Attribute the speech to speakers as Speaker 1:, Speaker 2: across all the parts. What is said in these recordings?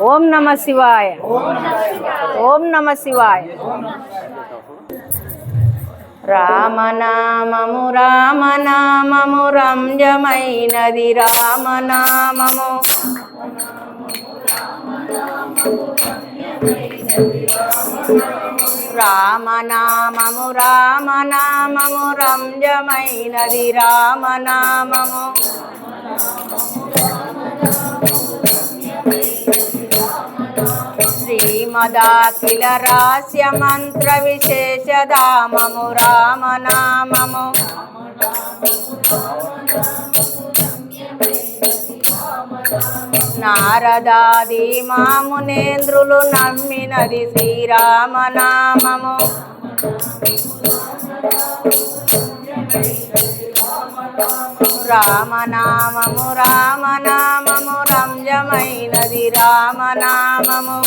Speaker 1: ఓం నమ శివాయ. ఓం నమ శివాయ. రామనామము రామనామము రంజమైనది రామనామము. రామనామము రామనామము రంజమైనది రామనామము. శ్రీమదాఖిల రహస్య మంత్ర విశేషధామము రామనామము. నారదాది మామునేంద్రులు నమ్మినది శ్రీరామనామము. రామనామము రామనామము రంజమైనది రామనామము.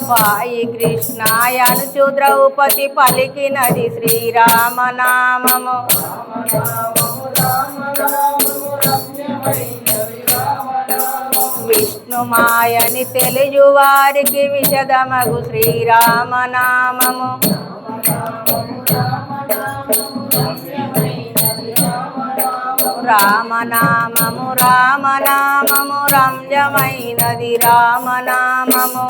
Speaker 1: వాయి కృష్ణాయ అనుచు ద్రౌపది పలికినది శ్రీరామనామము. విష్ణుమాయని తెలియు వారికి విశదమగు శ్రీరామనామము. రామనామము రామనామము రంజమైనది రామనామము.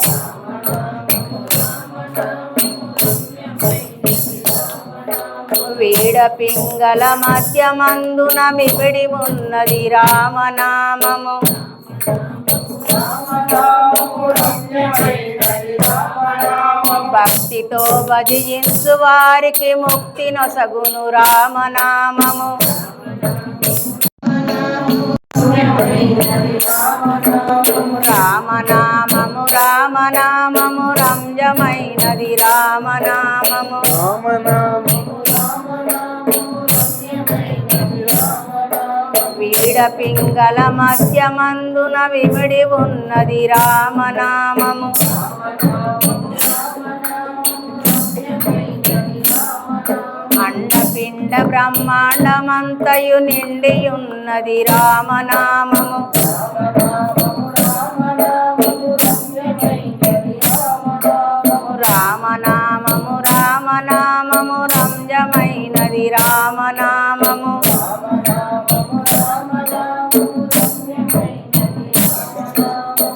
Speaker 1: వీడ పింగళ మధ్యమందున మిపిడి ఉన్నది రామనామము. భక్తితో భజించు వారికి ముక్తి నొసగును రామనామము. రామనామము రామనామము రంజమైనది రామనామము. వీడ పింగళ మధ్యమందున విమిడి ఉన్నది రామనామము. అండపిండ బ్రహ్మాండమంతయు నిండి ఉన్నది రామనామము. రామనామము రామనామము రంజమైనది రామనామము.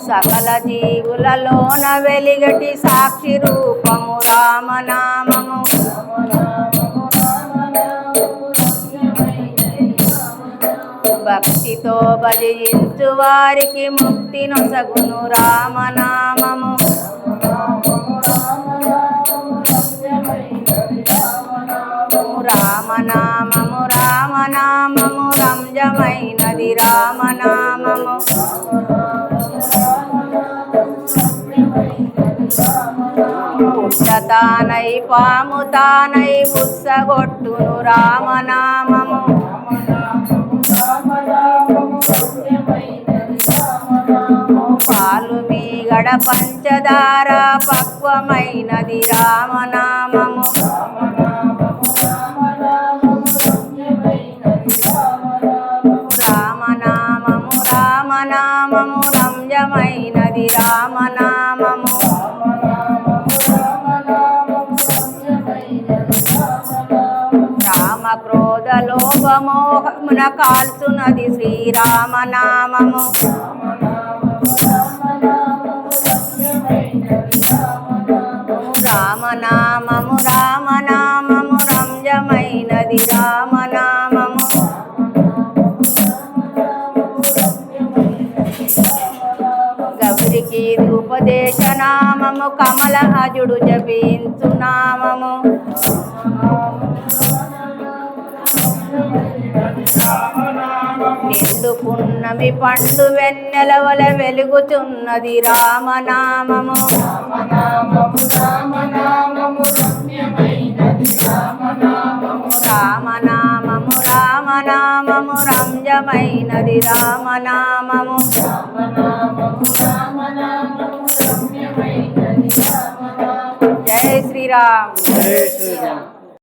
Speaker 1: సకల జీవులలోన వెలిగటి సాక్షి రూపము రామనామము. భక్తితో భజించు వారికి ముక్తి నొసగును రామనామము. రామనామము రామనామము రంజమైనది రామనామము. పుట్టతానై పాము తానై పుచ్చగొట్టును రామనామము. పాలు మీగడ పంచదార పక్వమైనది రామనామము. రామనామము రామనామము రంజమైనది రామనామము. రామ క్రోధ లోభమోహమున కాల్చునది శ్రీరామనామము. రామనామము రామనామము రంజమైనది రామనామము. గౌరికి ఉపదేశనామము కమల అజుడు జపించు నామము. నిండు పున్నమి పండు వెన్నెల వల వెలుగుచున్నది రామనామము. రామనామము రామనామము రంజమైనది రామనామము. జై శ్రీరామ్.